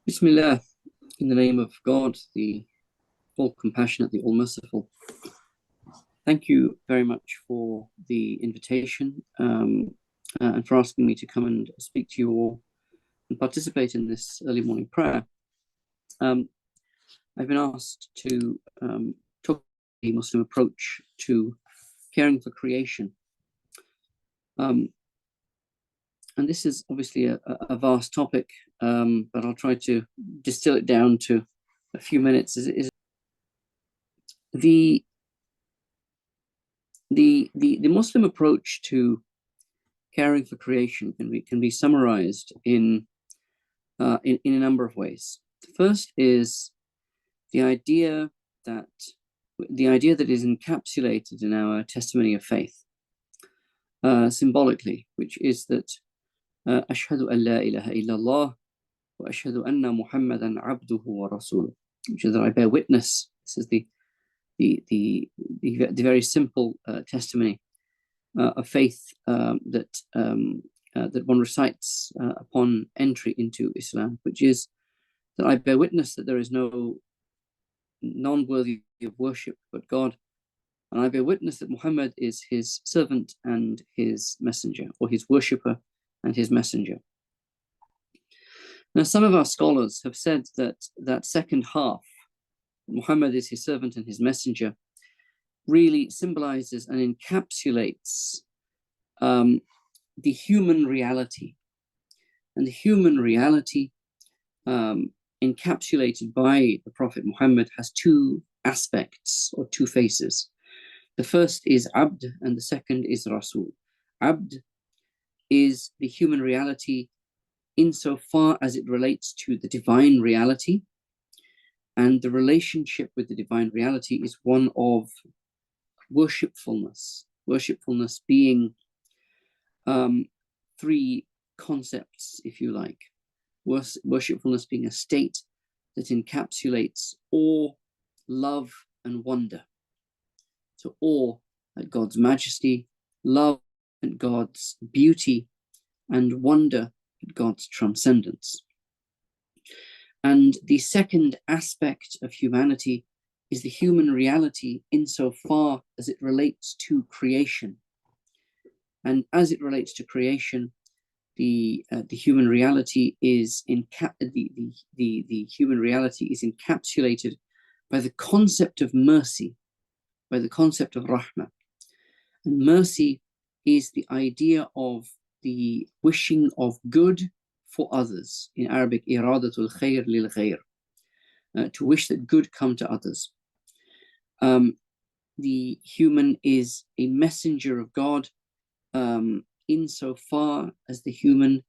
Bismillah, in the name of God, the all compassionate, the all merciful. Thank you very much for the invitation and for asking me to come and speak to you all and participate in this early morning prayer. I've been asked to talk about the Muslim approach to caring for creation. And this is obviously a vast topic, but I'll try to distill it down to a few minutes. The Muslim approach to caring for creation can be summarized in a number of ways. The first is the idea that is encapsulated in our testimony of faith, symbolically, which is that ashhadu an la ilaha illallah wa ashhadu anna Muhammadan abduhu wa rasuluh, which is that I bear witness. This is the very simple testimony of faith that one recites upon entry into Islam, which is that I bear witness that there is none worthy of worship but God, and I bear witness that Muhammad is his servant and his messenger, or his worshipper and his messenger. Now, some of our scholars have said that second half, Muhammad is his servant and his messenger, really symbolizes and encapsulates the human reality. And the human reality encapsulated by the Prophet Muhammad has two aspects or two faces. The first is Abd and the second is Rasul. Abd is the human reality insofar as it relates to the divine reality, and the relationship with the divine reality is one of worshipfulness. Worshipfulness being three concepts, if you like. Worshipfulness being a state that encapsulates awe, love, and wonder. So awe at God's majesty, love at God's beauty, and wonder at God's transcendence. And the second aspect of humanity is the human reality insofar as it relates to creation. And as it relates to creation, the human reality is the human reality is encapsulated by the concept of mercy, by the concept of rahmah. And mercy is the idea of the wishing of good for others. In Arabic, iradatul khair lil khair, to wish that good come to others. The human is a messenger of God insofar as the human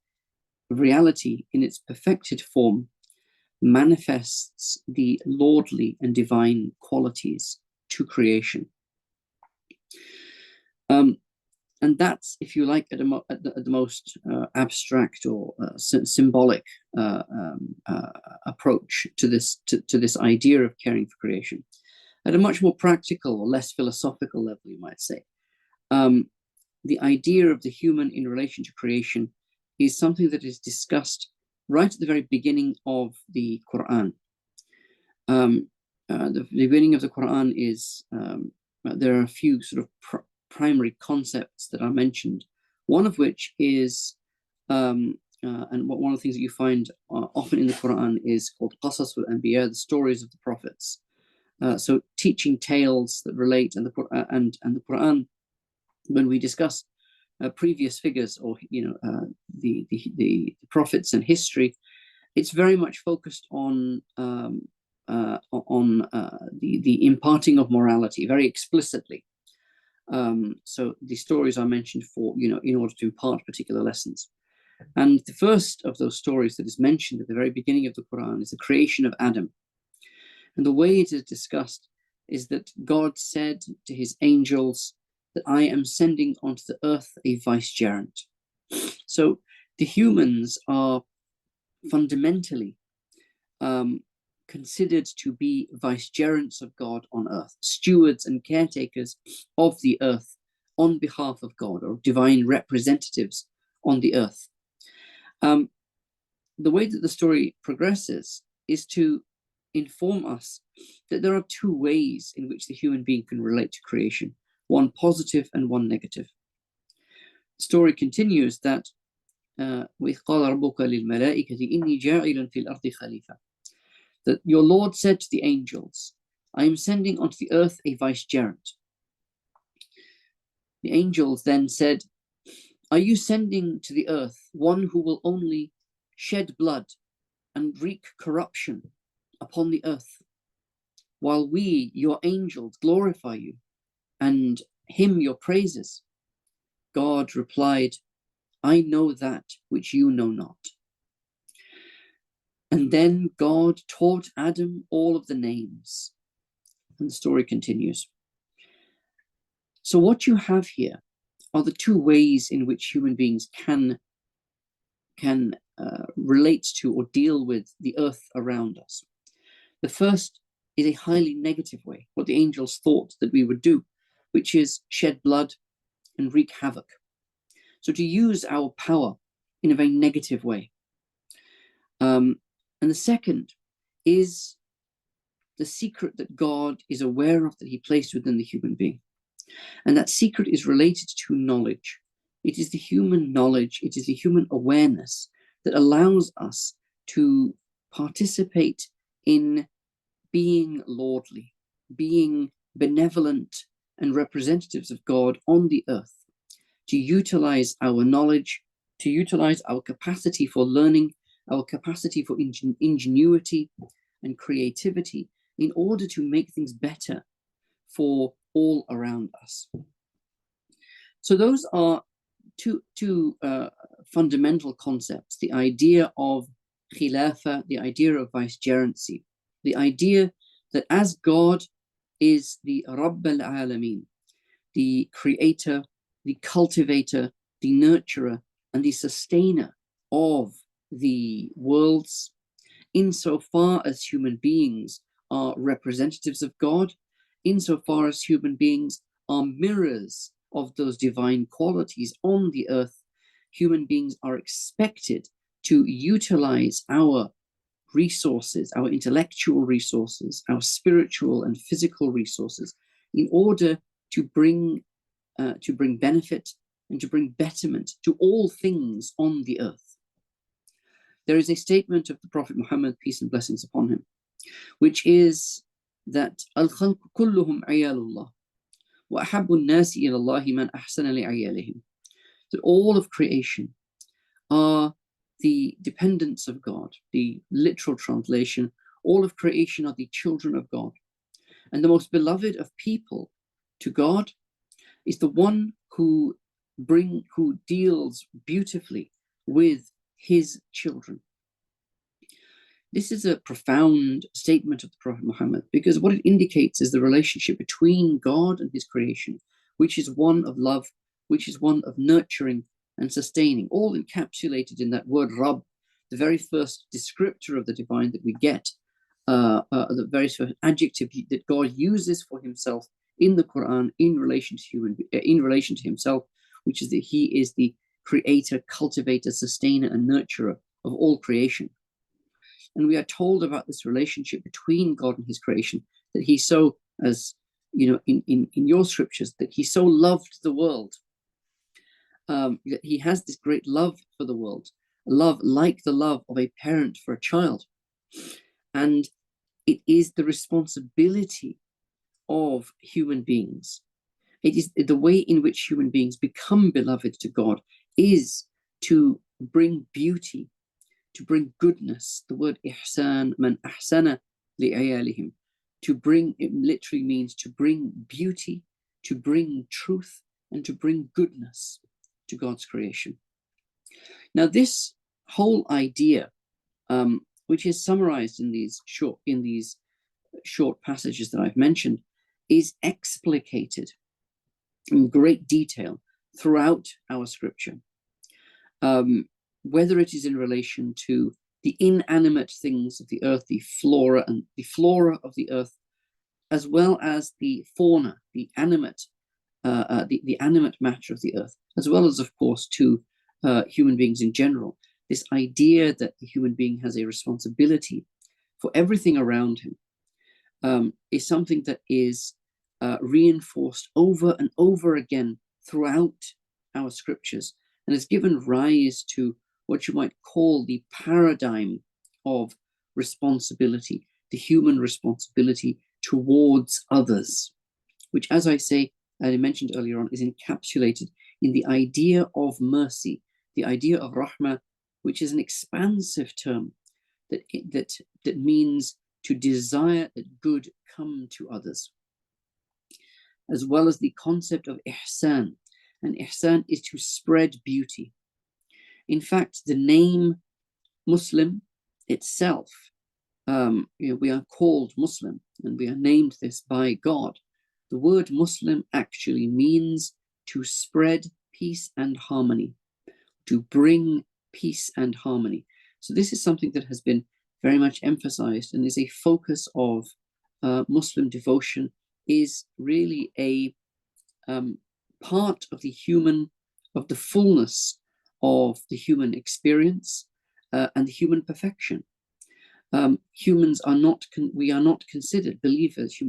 reality in its perfected form manifests the lordly and divine qualities to creation. And that's, if you like, at the most abstract or symbolic approach to this idea of caring for creation. At a much more practical or less philosophical level, you might say, the idea of the human in relation to creation is something that is discussed right at the very beginning of the Quran. The beginning of the Quran is, there are a few sort of primary concepts that are mentioned, one of which is, and one of the things that you find often in the Quran is called Qasasul Anbiya, the stories of the prophets. So teaching tales that relate, and the Quran, when we discuss previous figures or the prophets and history, it's very much focused on the imparting of morality very explicitly. So the stories are mentioned for in order to impart particular lessons. And the first of those stories that is mentioned at the very beginning of the Quran is the creation of Adam. And the way it is discussed is that God said to his angels that I am sending onto the earth a vicegerent. So the humans are fundamentally considered to be vicegerents of God on earth, stewards and caretakers of the earth on behalf of God, or divine representatives on the earth. the way that the story progresses is to inform us that there are two ways in which the human being can relate to creation, one positive and one negative. The story continues that وَإِذْ قَالَ رَبُّكَ لِلْمَلَائِكَةِ إِنِّي جَاعِلٌ فِي الْأَرْضِ خَلِيفَةً, that your Lord said to the angels, I am sending onto the earth a vicegerent. The angels then said, are you sending to the earth one who will only shed blood and wreak corruption upon the earth, while we, your angels, glorify you and hymn your praises? God replied, I know that which you know not. And then God taught Adam all of the names. And the story continues. So what you have here are the two ways in which human beings can relate to or deal with the earth around us. The first is a highly negative way, what the angels thought that we would do, which is shed blood and wreak havoc. So to use our power in a very negative way. And the second is the secret that God is aware of, that he placed within the human being. And that secret is related to knowledge. It is the human knowledge, it is the human awareness that allows us to participate in being lordly, being benevolent and representatives of God on the earth, to utilize our knowledge, to utilize our capacity for learning, our capacity for ingenuity and creativity in order to make things better for all around us. So those are two fundamental concepts: the idea of khilafa, the idea of vicegerency, the idea that as God is the Rabb al-Alameen, the creator, the cultivator, the nurturer, and the sustainer of the worlds, insofar as human beings are representatives of God, insofar as human beings are mirrors of those divine qualities on the earth, human beings are expected to utilize our resources, our intellectual resources, our spiritual and physical resources, in order to bring benefit and to bring betterment to all things on the earth. There is a statement of the Prophet Muhammad, peace and blessings upon him, which is that al-khalq kulluhum ayalullah wa ahabbu an-nasi ila Allah man ahsana li'ayalihim, that all of creation are the dependents of God. The literal translation, all of creation are the children of God, and the most beloved of people to God is the one who deals beautifully with his children. This is a profound statement of the Prophet Muhammad, because what it indicates is the relationship between God and his creation, which is one of love, which is one of nurturing and sustaining, all encapsulated in that word Rabb, the very first descriptor of the divine that we get, the very first adjective that God uses for himself in the Quran in relation to himself, which is that he is the creator, cultivator, sustainer, and nurturer of all creation. And we are told about this relationship between God and his creation, that he so, as you know, in your scriptures, that he so loved the world, that he has this great love for the world, a love like the love of a parent for a child. And it is the responsibility of human beings. It is the way in which human beings become beloved to God is to bring beauty, to bring goodness. The word ihsan, man ahsana li'ayalihim, to bring, it literally means to bring beauty, to bring truth, and to bring goodness to God's creation. Now, this whole idea, which is summarized in these short passages that I've mentioned, is explicated in great detail throughout our scripture. Whether it is in relation to the inanimate things of the earth, the flora of the earth, as well as the fauna, the animate matter of the earth, as well as, of course, to human beings in general. this idea that the human being has a responsibility for everything around him, is something that is reinforced over and over again throughout our scriptures, and has given rise to what you might call the paradigm of responsibility, the human responsibility towards others, which, as I mentioned earlier on, is encapsulated in the idea of mercy, the idea of rahmah, which is an expansive term that means to desire that good come to others, as well as the concept of ihsan. And ihsan is to spread beauty. In fact, the name Muslim itself, we are called Muslim, and we are named this by God. The word Muslim actually means to spread peace and harmony, to bring peace and harmony. So this is something that has been very much emphasized and is a focus of Muslim devotion, is really a part of the fullness of the human experience and the human perfection. Humans are not, we are not considered believers.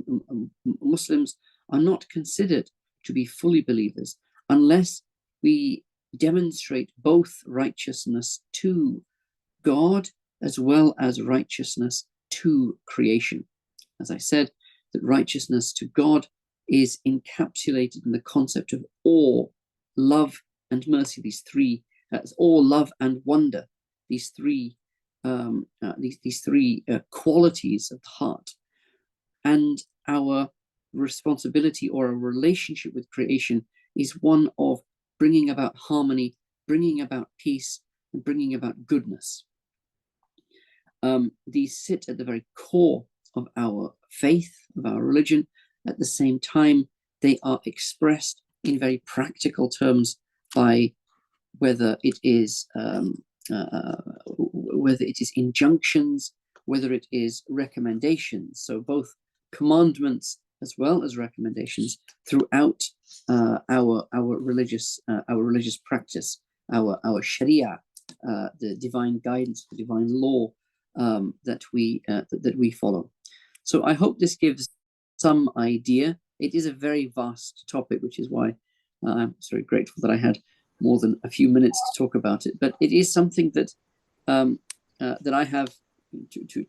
Muslims are not considered to be fully believers unless we demonstrate both righteousness to God as well as righteousness to creation. As I said, that righteousness to God is encapsulated in the concept of awe, love, and mercy. These three, awe, love, and wonder. These three qualities of the heart, and our responsibility or a relationship with creation is one of bringing about harmony, bringing about peace, and bringing about goodness. These sit at the very core of our faith, of our religion. At the same time, they are expressed in very practical terms by whether it is injunctions, whether it is recommendations. So both commandments as well as recommendations throughout our religious practice, our Sharia, the divine guidance, the divine law that we follow. So I hope this gives some idea. It is a very vast topic, which is why I'm very grateful that I had more than a few minutes to talk about it. But it is something that that I have to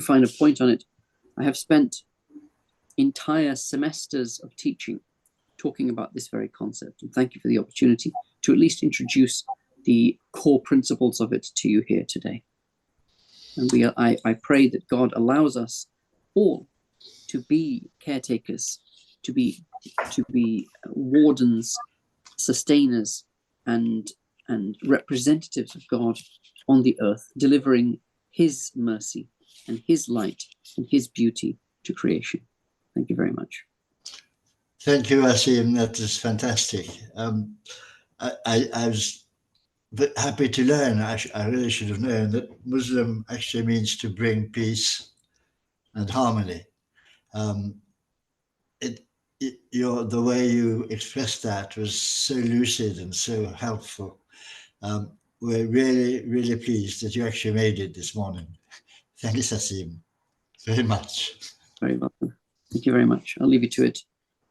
find a point on it. I have spent entire semesters of teaching talking about this very concept, and thank you for the opportunity to at least introduce the core principles of it to you here today. And I pray that God allows us all to be caretakers, to be wardens, sustainers, and representatives of God on the earth, delivering his mercy and his light and his beauty to creation. Thank you very much. Thank you, Asim. That is fantastic. I was happy to learn. I really should have known that Muslim actually means to bring peace and harmony. The way you expressed that was so lucid and so helpful. We're really, really pleased that you actually made it this morning. Thanks, Asim, very much. Very welcome. Thank you very much. I'll leave you to it.